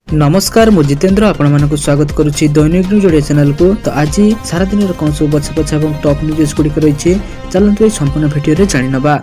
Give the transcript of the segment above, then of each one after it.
नमस्कार मु जितेंद्र आपण स्वागत करुच्ची दैनिक न्यूज ओडिया चैनल को। तो आज सारा दिन कौन सब बछा बछा और टॉप न्यूज गुड़िक रही चलते ये संपूर्ण भिडियो जानी नवा।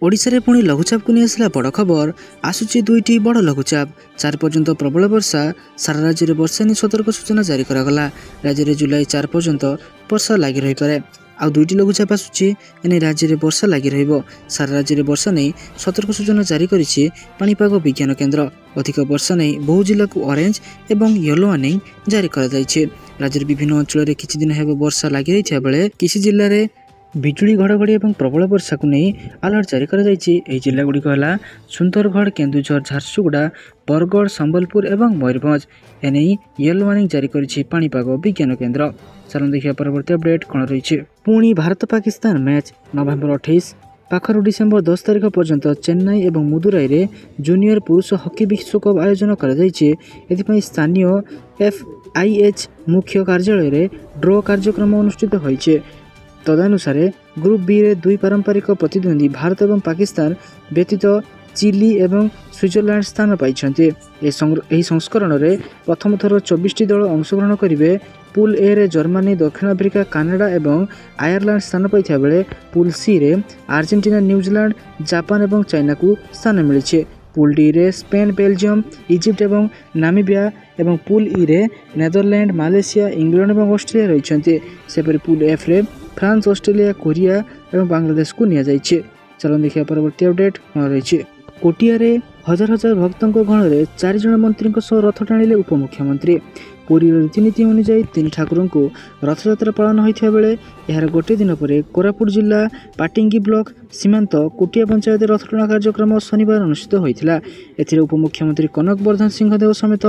ओडिशा रे पुणी लघुचाप को नहीं आसला बड़ खबर। आसुची दुईटी बड़ लघुचाप 4 पर्यंत प्रबल वर्षा। सारा राज्य में वर्षा नहीं सतर्क सूचना जारी करागला। राज्य में जुलाई 4 पर्यंत वर्षा लगी रही पारे। आउ दुईटी लघुचाप आसुची एने राज्य में वर्षा लगी रहिबो। सारा राज्य में वर्षा नहीं सतर्क सूचना जारी करिछि पाणीपाग विज्ञान केन्द्र। अधिक वर्षा नहीं बहु जिला को ऑरेंज एवं येलो वार्निंग जारी करा जायछि। राज्य विभिन्न अंचल में किछि दिन हेबो वर्षा लगी रही बेले किछि जिल्ला रे बिजुली घड़घड़ी और प्रबल वर्षा को नहीं अलर्ट जारी करा जायछि। एही जिल्ला गुड़िक होला सुंदरगढ़, केन्दुझर, झारसुगुड़ा, बरगढ़, संबलपुर एवं मयूरभंज। एने येलो वार्निंग जारी करिछि पाणीपाग विज्ञान केन्द्र। चलन देखिए परवर्ती अपडेट कौन रही। पुणी भारत पाकिस्तान मैच नवेम्बर 28 पाखर डिसेम्बर 10 तारिख पर्यंत चेन्नई और मदुराई रे जूनियर पुरुष हॉकी विश्वकप आयोजन कर स्थानीय FIH मुख्य कार्यालय रे ड्र कार्यक्रम अनुष्ठित होइछे। तदनुसार ग्रुप बी रे दुई पारंपरिक प्रतिद्वंदी भारत और पाकिस्तान व्यतीत चिली एवं स्विट्जरलैंड स्थान पाइछन्ते। एही संस्करण रे प्रथम थर 24टी दल अंशग्रहण करिवे। पुल ए रे जर्मनी, दक्षिण अफ्रिका, कनाडा एवं आयरलैंड स्थान पाइथिया बेले पुल सी रे अर्जेंटीना, न्यूजीलैंड, जापान एवं चाइना को स्थान मिलिछे। पुल डी रे स्पेन, बेल्जियम, इजिप्ट एवं नामीबिया एवं पुल ई रे नेदरलैंड, मालयेशिया, इंग्लैंड एवं ऑस्ट्रेलिया रहिछन्ते। सेपरि पुल एफ रे फ्रांस, ऑस्ट्रेलिया, कोरिया एवं बांग्लादेश को निया जाइछे। चलन देखिया परवर्ती अपडेट कोन रहिछे। कोटिया रे हजार हजार भक्तों गण में 4 जन मंत्री रथ टाणिले उपमुख्यमंत्री। पुरी रीतिनीति अनुसार 3 ठाकुर को रथयात्रा पालन होता बेले यार गोटे दिन पर कोरापुट जिला पाटिंगी ब्लॉक सीमांत कोटिया पंचायत रथ टणा कार्यक्रम शनिवार अनुष्ठित होता। एथिरे उपमुख्यमंत्री कनक वर्धन सिंहदेव समेत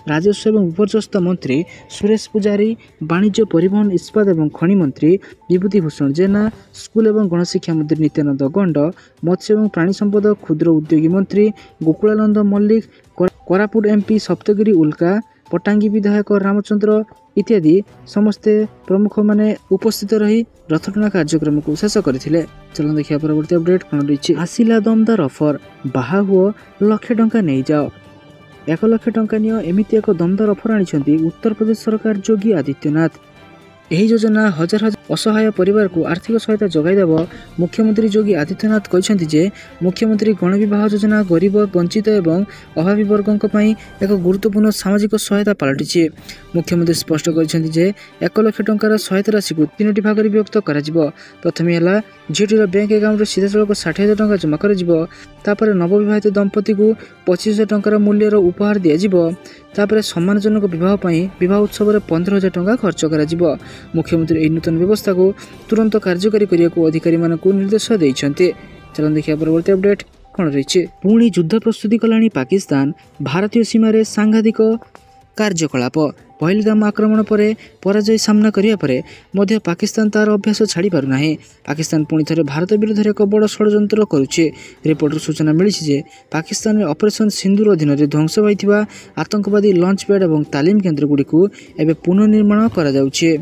राजस्व एवं विपर्यस्त मंत्री सुरेश पुजारी, वाणिज्य, परिवहन, इस्पात एवं खनि मंत्री विभूति भूषण जेना, स्कूल एवं गणशिक्षा मंत्री नित्यानंद गंड, मत्स्य एवं प्राणी संपद क्षुद्र उद्योगी मंत्री गोकुलानंद मल्लिक, कोरापुट MP सप्तगिरी उल्का, पटांगी विधायक रामचंद्र इत्यादि समस्ते प्रमुख माने उपस्थित रही रथटଣା कार्यक्रम को शेष करथिले। चलन देखिया परवर्ती अपडेट कोन रहिछि। आसिला दमदार ऑफर, बाहा हुओ लाख टंका नै जाओ। 1 लाख टंका नियो एमिति एक दमदार ऑफर आनिछन्ती उत्तर प्रदेश सरकार योगी आदित्यनाथ। यही योजना हजार हजार असहाय परिवार को आर्थिक सहायता जगाई देव। मुख्यमंत्री योगी आदित्यनाथ कहते जे मुख्यमंत्री गण विवाह योजना गरीब, वंचित एवं अभावी वर्गों एक गुरुत्वपूर्ण सामाजिक सहायता पलटि। मुख्यमंत्री स्पष्ट कर 1 लाख टंकार सहायता राशि को 3टी भाग में विभक्त कर। प्रथम है झीटर बैंक अकाउंट सीधा सड़क 60,000 टंका जमा कर। नवविवाहित दंपति को 25,000 टंकार मूल्यर उपहार दिजापर सम्मानजनक विवाह उत्सव में 15,000 टंका खर्च कर। मुख्यमंत्री यह नूतन व्यवस्था को तुरंत कार्यकारी करने को अधिकारी मानक निर्देश देइछन्ते। चलन देखिया परवर्ती अपडेट कौन रही। पुणी युद्ध प्रस्तुति कलानी पाकिस्तान। भारतीय सीमार सांघातिक कार्यकलाप। पहलगाम आक्रमण पर पराजय सामना करिया परे मध्य पाकिस्तान तार अभ्यास छाड़ी पारु नाही। पाकिस्तान पुणी थरे भारत विरुद्ध एक बड़ षड्यंत्र करुचे। रिपोर्टर सूचना मिली जे पाकिस्तान में ऑपरेशन सिंदूर अधीन में ध्वंस होइथिबा आतंकवादी लॉन्च पैड और तालीम केन्द्र गुड़िक एवं पुनर्निर्माण करा जाउछे।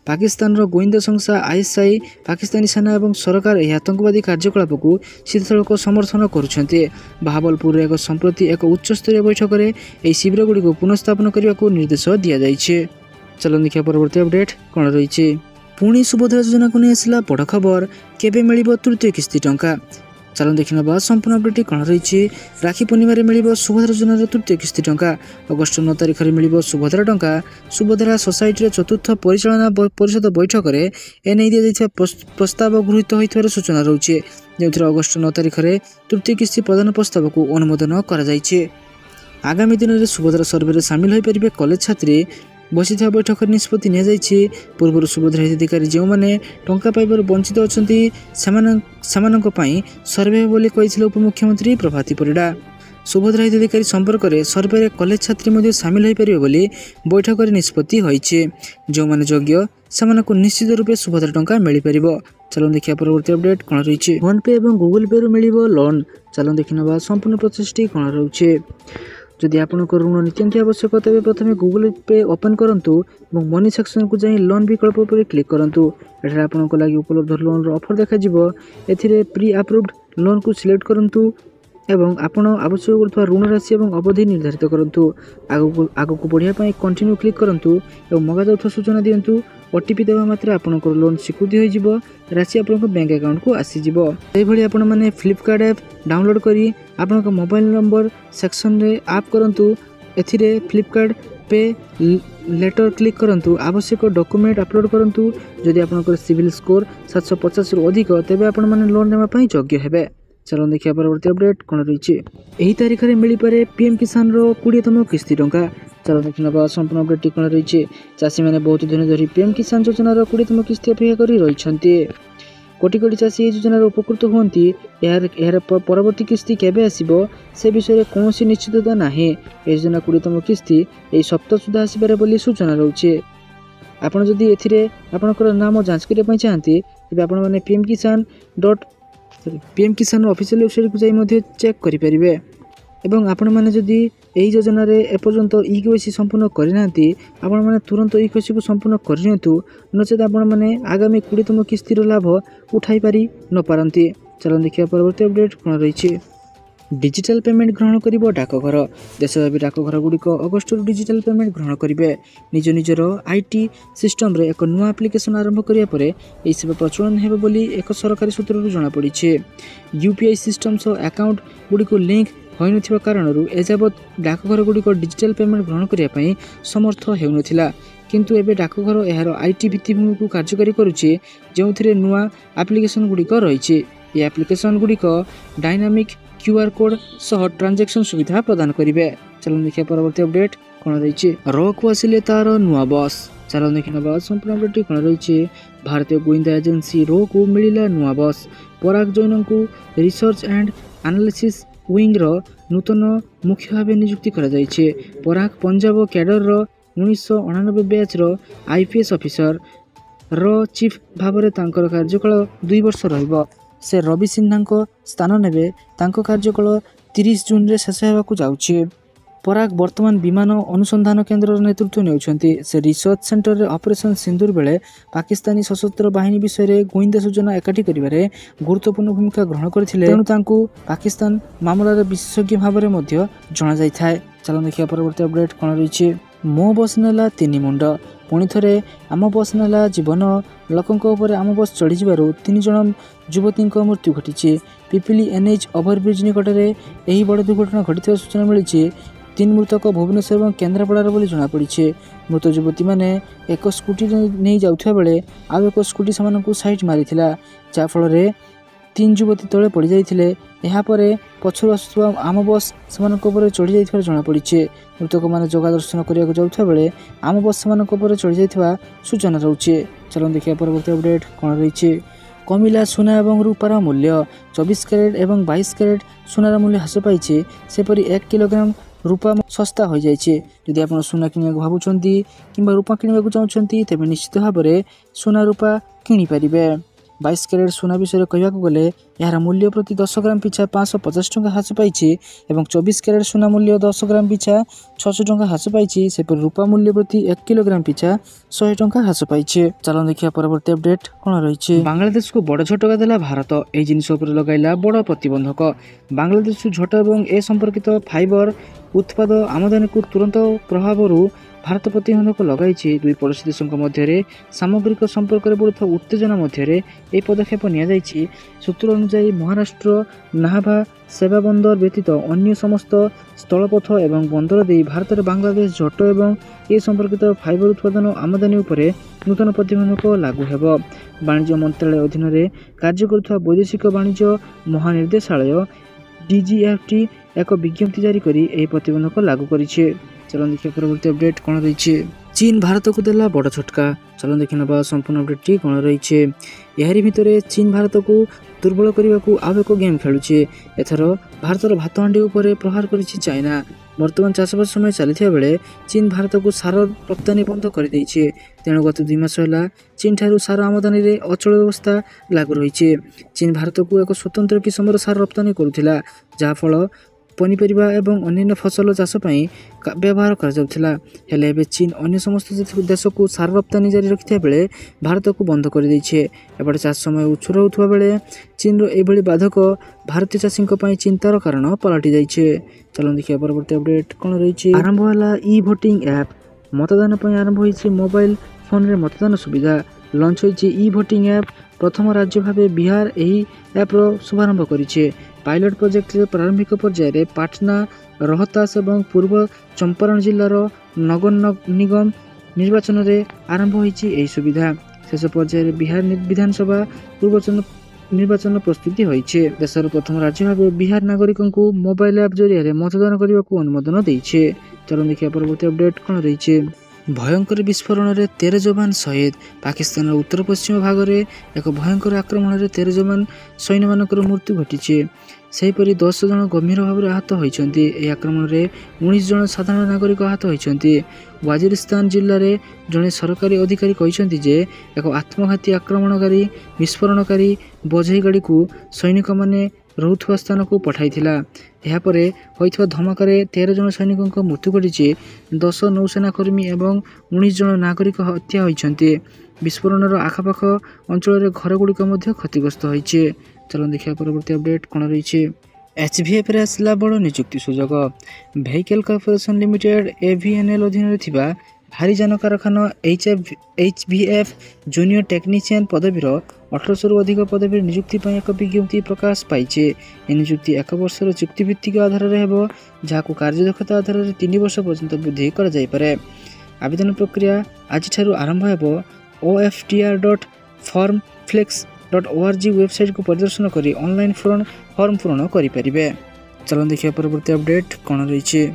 पाकिस्तान गोइंदा संस्था ISI, पाकिस्तानी सेना और सरकार यह आतंकवादी कार्यकलाप को सीधासख समर्थन करुछन्ते। बहावलपुर एक संप्रति एक उच्चस्तरीय बैठक में यह शिविर गुड़िक पुनर्स्थापन करने को निर्देश दि जाइछे। चलन देखिया परवर्ती अपडेट कौन रही। पुणी सुभद्रा योजना को नहीं आसला बड़ खबर। केबे मिलिबो तृतीय किस्ती टंका। चलन देखा संपूर्ण अपडेट कौन रही। राखी पूर्णिम मिल सुभद्रा योजनार तृतीय किस्ती टंका। अगस्ट 9 तारिख में मिल सुभद्रा टंका। सुभद्रा सोसाइटी चतुर्थ परिचालना परिषद बैठक में एने दि प्रस्ताव गृहीत होइथिबार सूचना रहुछि। जो अगस्ट 9 तारिख में तृतीय किस्ती प्रदान प्रस्ताव को अनुमोदन करा जाइछे। आगामी दिन में सुभद्रा सर्वे सामिल हो पारे कॉलेज छात्री। बसी बैठक निष्पत्ति नि पूर्व सुभद्रा हिताधिकारी जो मैंने टंका पाइबार वंचित अच्छा सर्वे बोली कही उपमुख्यमंत्री प्रभाती परिडा। सुभद्रा हिताधिकारी संपर्क में सर्वे कॉलेज छात्री सामिल हो पारे बोली बैठक में निष्पत्ति होइछे। जो मैंने योग्य से निश्चित रूपे सुभद्रा टंका मिल पार। चलन देखिए परवर्ती अपडेट कौन रही। फोन पे और गूगल पे मिल लोन। चलन देखा संपूर्ण प्रोसेसटी कौन रोचे। जदि आपंकर ऋण नित्यांत आवश्यक तेज प्रथम गूगल पे ओपन करूँ और मनी सेक्शन को जाई लोन विकल्प पर क्लिक करूँ। एठार आपंक लगी उपलब्ध लोन ऑफर देखा प्री अप्रूव्ड लोन को सिलेक्ट करूँ ଏବଂ ଆପଣ ଆବଶ୍ୟକ କରୁଥିବା ଋଣ ରାଶି ଏବଂ ଅବଧି ନିର୍ଦ୍ଧାରିତ କରନ୍ତୁ। ଆଗକୁ ବଢ଼ିବା ପାଇଁ କଣ୍ଟିନ୍ୟୁ କ୍ଲିକ୍ କରନ୍ତୁ ଏବଂ ମଗାଯାଉଥିବା ସୂଚନା ଦିଅନ୍ତୁ। ଓଟିପି ଦେବା ମାତ୍ରେ ଆପଣଙ୍କର ଲୋନ୍ ସ୍ୱୀକୃତି ହୋଇଯିବ, ରାଶି ଆପଣଙ୍କ ବ୍ୟାଙ୍କ ଆକାଉଣ୍ଟକୁ ଆସିଯିବ। ସେହିଭଳି ଆପଣମାନେ ଫ୍ଲିପକାର୍ଟ ଆପ୍ ଡାଉନଲୋଡ୍ କରି ଆପଣଙ୍କ ମୋବାଇଲ ନମ୍ବର ସେକ୍ସନରେ ଆପ୍ କରନ୍ତୁ। ଏଥିରେ ଫ୍ଲିପକାର୍ଟ ପେ ଲେଟର କ୍ଲିକ୍ କରନ୍ତୁ। ଆବଶ୍ୟକ ଡକୁମେଣ୍ଟ ଅପଲୋଡ଼ କରନ୍ତୁ। ଯଦି ଆପଣଙ୍କର ସିଭିଲ୍ ସ୍କୋର 750ରୁ ଅଧିକ ତେବେ ଆପଣମାନେ ଲୋନ୍ ନେବା ପାଇଁ ଯୋଗ୍ୟ ହେବେ। ଚାଲନ୍ତୁ ଦେଖିବା ପରବର୍ତ୍ତୀ ଅପଡେଟ୍ କ'ଣ ରହିଛି। ଏହି ତାରିଖରେ ମିଳିପାରେ ପିଏମ୍ କିଷାନର 20ତମ କିସ୍ତି ଟଙ୍କା। ଚାଲନ୍ତୁ ଦେଖିନେବା ସମ୍ପୂର୍ଣ୍ଣ ଅପଡେଟ୍ଟି କ'ଣ ରହିଛି। ଚାଷୀମାନେ ବହୁତ ଦିନ ଧରି ପିଏମ୍ କିଷାନ ଯୋଜନାର 20ତମ କିସ୍ତି ଅପେକ୍ଷା କରି ରହିଛନ୍ତି। କୋଟି କୋଟି ଚାଷୀ ଏହି ଯୋଜନାର ଉପକୃତ ହୁଅନ୍ତି। ଏହାର ପରବର୍ତ୍ତୀ କିସ୍ତି କେବେ ଆସିବ ସେ ବିଷୟରେ କୌଣସି ନିଶ୍ଚିତତା ନାହିଁ। ଏହି ଯୋଜନା 20ତମ କିସ୍ତି ଏହି ସପ୍ତାହ ସୁଦ୍ଧା ଆସିପାରେ ବୋଲି ସୂଚନା ରହୁଛି। ଆପଣ ଯଦି ଏଥିରେ ଆପଣଙ୍କର ନାମ ଯାଞ୍ଚ କରିବା ପାଇଁ ଚାହାନ୍ତି ତେବେ ଆପଣମାନେ ପିଏମ୍ କିଷାନ ଅଫିସିଆଲ ୱେବସାଇଟ୍କୁ ଯାଇ ମଧ୍ୟ ଚେକ୍ କରିପାରିବେ। ଏବଂ ଆପଣମାନେ ଯଦି ଏହି ଯୋଜନାରେ ଏପର୍ଯ୍ୟନ୍ତ ଇକେୱାଇସି ସମ୍ପୂର୍ଣ୍ଣ କରିନାହାନ୍ତି ଆପଣମାନେ ତୁରନ୍ତ ଇକେୱାଇସିକୁ ସମ୍ପୂର୍ଣ୍ଣ କରିନିଅନ୍ତୁ, ନଚେତ୍ ଆପଣମାନେ ଆଗାମୀ 20ତମ କିସ୍ତିର ଲାଭ ଉଠାଇ ପାରି ନପାରନ୍ତି। ଚାଲନ୍ତୁ ଦେଖିବା ପରବର୍ତ୍ତୀ ଅପଡେଟ୍ କ'ଣ ରହିଛି। डिजिटल पेमेंट ग्रहण करिबो डाकघर। देशव्यापी डाकघर गुड़िक अगस्ट डिजिटल पेमेंट ग्रहण करेंगे। निज निजर आईटी सिस्टम रे एक नुआ एप्लिकेशन आरंभ करिया परे एही सेवा प्रचलन हेबो बोली एक सरकारी सूत्रରୁ जणा पड़िछे। यूपीआई सिस्टम सो अकाउंट गुड़िक लिंक होइनथिबा कारणरू एजाबत डाकघर गुड़िक डिजिटल पेमेंट ग्रहण करिया पई समर्थ हेउनथिला, किंतु एबे डाकघर एहार आईटी भित्तिभूमि को कार्यकारी करुचे, जेउथिरे नुआ एप्लिकेशन गुड़िक रहिछे। ये एप्लिकेशन गुड़िक डायनामिक क्यूआर कोड सह ट्रांजैक्शन सुविधा प्रदान करिवे। चलो देखिए परवर्ती अपडेट कौन रही। रो को आसिले तार नुआ बस। चलो देखिए संपूर्ण अपडेट कौन रही। भारतीय गोइंदा एजेंसी रो को मिला नुआ बस। पराग जैन को रिसर्च एंड एनालिसिस विंग रो नूतन मुख्य भाव नियुक्ति करा जायछे। पराग पंजाब कैडर रो 1999 बैच रो आईपीएस ऑफिसर रो चीफ भाव में कार्यकाल 2 वर्ष रहिबो। से रवि सिन्हा स्थान नेबे। तांको कार्यकाल 30 जून रे शेष हेबाकू जाउछि। पराग वर्तमान विमान अनुसंधान केन्द्र नेतृत्व नेउछन्ति। से रिसर्च सेंटर रे ऑपरेशन सिंदूर बेले पाकिस्तानी सशस्त्र बाहिनी विषय रे गोइंदा सूचना एकाठी करिबारे गुरुत्वपूर्ण भूमिका ग्रहण करथिले। तेणु तांकू पाकिस्तान मामला रे विशेषज्ञ भाव में मध्य जणा जाय थाए। चलो देखिया परवर्ती अपडेट कोन रहिछि। मो बस नेला 3 मुंड। पुणी थरे आम बस नेला जीवन। लोकंक ऊपर आम बस चढ़ी जिबारु 3 जण युवती मृत्यु घटी। पिपिली एनएच ओभरब्रिज निकटरे एही बड़ दुर्घटना घटी सूचना मिली। 3 मृतक भुवनेश्वर और केन्द्रापड़ार बोली जଣାपड़ी। मृत युवती मैंने एक स्कूटी नहीं जाउथिबा बेले आउ एक स्कूटी सेमानकु साइड मारिथिला, जा फल 3 युवती तले पड़ जाइथिले। यापरे पछरु आसुवा आम बस सेमानक ऊपर चढ़ी जाइथिबार जଣାपड़ी। मृतक माने जगह दर्शन करिया जाउथिबा बेले आम बस सेमानक ऊपर चढ़ी जाइथिबा सूचना रहउछि। चलो देखिया परवर्ती अपडेट कोन रहिछि। कमिला सुना एवं रूपार मूल्य। 24 कैरेट एवं 22 कैरेट सुनार मूल्य ह्रास पाइछे। सेपरि 1 किलोग्राम रूपा सस्ता हो जाइछे। यदि आपण सुना किनिବାକୁ भाबुछंती किंबा रूपा किनिବାକୁ चाहुछंती तेबे निश्चित भाबरे सुना रूपा किनि परिबे। 22 कैरेट सुना विषय कहवाक गले यार मूल्य प्रति 10 ग्राम पिछा 550 टंका ह्रास पाइछे एवं 24 कैरेट सुना मूल्य 10 ग्राम पिछा 600 टंका ह्रास पाइछे। सेपरि रूपा मूल्य प्रति 1 किलोग्राम पिछा 100 टंका ह्रास पाइछे। चलो देखिया परवर्ती अपडेट कोन रहिछे। बांग्लादेश को बड़ झटका देला भारत। एही जिनिस उपर लगाइला बड़ प्रतिबंधक। बांग्लादेश झट एवं ए संपर्कित फाइबर उत्पाद आमदानी को तुरंत प्रभाव भारत प्रतिबंधक लगाई। दुई पड़ोशी देशों मध्य सामग्रिक संपर्क में बढ़ुवा उत्तेजना मध्य पदक्षेप नि सूत्र अनुसार महाराष्ट्र नाहभा सेवा बंदर व्यतीत अन्य समस्त स्थलपथ एवं बंदर दे भारत में बांग्लादेश झट एवं ए संपर्कित फाइबर उत्पादन आमदानी उपरे नूतन प्रतिबंधक लागू हेब। वाणिज्य मंत्रालय अधीन में कार्य करुवा वैदेशिक वाणिज्य महानिर्देशालय डीजीएफटी एक विज्ञप्ति जारी करी एही प्रतिबंधक लागू करिछे। चलो देखिए परवर्ती अपडेट कौन रही। चीन भारत को देला बड़ झटका। चलो देखि नबा संपूर्ण अपडेट कौन रही। यारी भितरे चीन भारत को दुर्बल करने को आउ एक गेम खेलुचे। एथर भारतर भात हांडी उपरे प्रहार करिछि चाइना। वर्तमान चाषबास समय चली बेले चीन भारत को सार रप्तानी बंद कर देइछे। तेणु गत 2 मास होला चीन ठारू सार आमदानी रे अचल व्यवस्था लागू रही। चीन भारत को एक स्वतंत्र किसमर सार रप्तानी करुथिला, जहा फल पनीपरिबा एवं अन्य फसल चाष व्यवहार कराଯାउथिला। हेले एबे चीन अन्य समस्त देश को सार रप्तानी जारी रखिथिया बेले भारत को बंद कर दैछे। एबे चाष समय उछुर होथुवा बेले चीन रो एभली बाधक भारतीय चाषी पई चिंतार कारण पलटि जाइछे। चलो देखिए परवर्ती अपडेट कोन रहिछि। आरंभ होला ई वोटिंग ऐप। मतदान पई आरंभ होइछि मोबाइल फोन रे मतदान सुविधा। लॉन्च होइछि ई वोटिंग ऐप। प्रथम राज्य भावे बिहार एही ऐप रो शुभारंभ करिछे। पायलट प्रोजेक्ट रे प्रारंभिक पर्याय रे पाटना, रोहतास एवं पूर्व चंपारण जिल्लार नगर निगम निर्वाचन रे आरंभ होइछि एही सुविधा। शेष पर्याय रे बिहार विधानसभा निर्वाचन प्रस्तुति होइछे। देशर प्रथम राज्य भावे बिहार नागरिकों को मोबाइल ऐप जरिए मतदान करने को अनुमोदन देइछे। चलो देखिए परवर्ती अपडेट कोन रहिछे। भयंकर विस्फोरण रे 13 जवान शहीद। पाकिस्तान उत्तर पश्चिम भाग रे एक भयंकर आक्रमण रे 13 जवान सैन्य मानकर मृत्यु घटिछे। सेहीपरि 10 जन गंभीर भाव में आहत होइछन्ति। एही आक्रमण रे 19 जन साधारण नागरिक आहत होइछन्ति। वाजिरिस्तान जिल्ला रे जने सरकारी अधिकारी कहिछन्ति जे एक आत्मघाती आक्रमणकारी विस्फोरणकारी बोझेई गाड़ी को सैनिक माने रहुथुवा स्थान को पठाइथिला। एहा परे होइथवा धमाकारे 13 जन सैनिकों मृत्यु घटिछे। 10 नौसेना कर्मी एवं 19 जन नागरिक हत्या होइछन्ति। विस्फोरणर आखपाख अंचल रे घर गुड़िक मध्य क्षतिग्रस्त होइछे। चलो देखिए परवर्ती अपडेट कोन रहिछे। एचवीएफ रे आसला बड़ नियुक्ति सुजोग। भेहिकल कॉर्पोरेशन लिमिटेड एवीएनएल अधीन रे थिबा भारी जान कारखाना एचवीएफ जूनियर टेक्नीशियन पदवीर 1800 रु अधिक पदवी नियुक्ति पर एक विज्ञप्ति प्रकाश पाइछे। ए नियुक्ति 1 वर्षर चुक्तिभित्तिक आधार रे हेबो, जाहाकु कार्यदक्षता आधार रे 3 वर्ष पर्यंत वृद्धि करा जाय पारे। आवेदन प्रक्रिया आज ठारू आरंभ हेबो। oftr.formflex.org वेबसाइट को परिदर्शन करी ऑनलाइन फॉर्म पूर्ण करि परिबे। चलो देखिए परवर्ती अपडेट कोन रहिछे।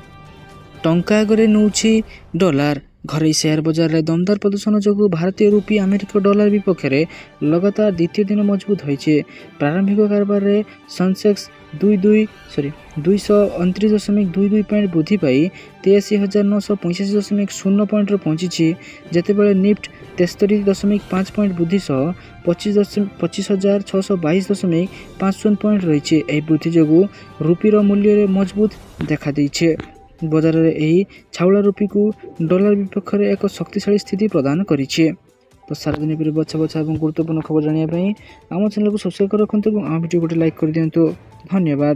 टंका आगरे नउछि डॉलर। घरे शेयर बाजार रे दमदार प्रदर्शन जोगु भारतीय रुपी अमेरिका डॉलर विपक्ष रे लगातार द्वितीय दिन मजबूत होइछे। प्रारंभिक कारोबार रे सेंसेक्स 229.22 पॉइंट वृद्धि पाई 83,985.0 पॉइंट रे पहुंची, जेतेबेले निफ्ट 73.5 पॉइंट वृद्धि सह 25,622.50 पॉइंट रहिछे। एही वृद्धि जोगु रुपी रो मूल्य रे मजबूत देखा दैछे। बजार रे एही छाउला रुपी को डॉलर विपक्ष रे एक शक्तिशाली स्थिति प्रदान करिछे। तो सारा दिन पर बछा एवं गुरुत्वपूर्ण खबर जानिया पई आम चैनल को सब्सक्राइब कर रखंतु और वीडियो को लाइक कर दियंतु। धन्यवाद।